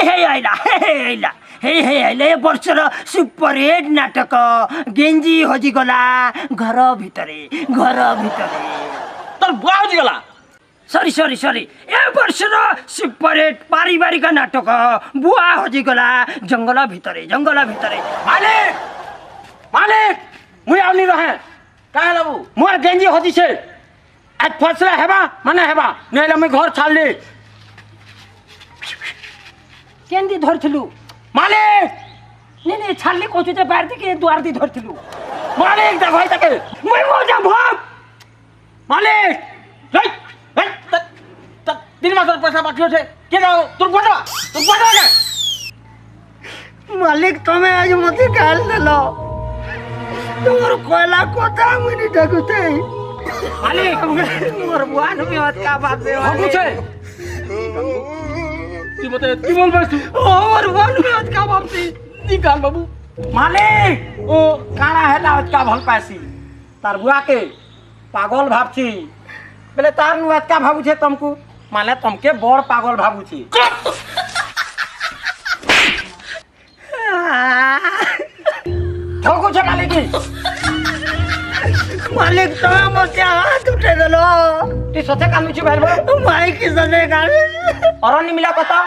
हे आइला हे आइला ए वर्षर super hit नाटक गेंजी हजिगला घर भितरे তোর বুয়া হয়ে গেলা सरी ए वर्षर सुपर हिट पारिवारिक नाटक बुआ हजिगला जंगल भितरे মালিক মালিক মুই আউনি রহে কাহে লাবু মোর গেঞ্জি হজিছে আজ ফসলা হেবা মানে হেবা নইলে মুই ঘর ছাড়লি केंदी धरथिलु মালিক ने छाड़ली कोचुते बाहर दिके द्वार दी धरथिलु মালিক দেখ ভাই তাকে মই মজা ভাব মালিক এই এই 3 মাসের পয়সা বাকি আছে কে দাও তোর পয়সা কে मालिक तुम्हें आज मत गाल देलो तोर कोयला कोता मुनी डगुते মালিক मोर बुआन में मत का बात दे হগুছে তুই মতে কি বলছিস তুই और बुआन में मत का बात दी নিকাল বাবু মালিক ও কানা হেলা অতকা ভাল পাইছি তার বুয়াকে পাগল ভাবছি বলে তার নু অতকা ভাবুছে তমকু মানে তমকে বড় পাগল ভাবুছি ঠকুছে মালিক मालिक तुम्हें मत हाथ उठे देलो তুই সতে কানুছি ভাইব माई की सदे गाल অরণ্য মিলা কথা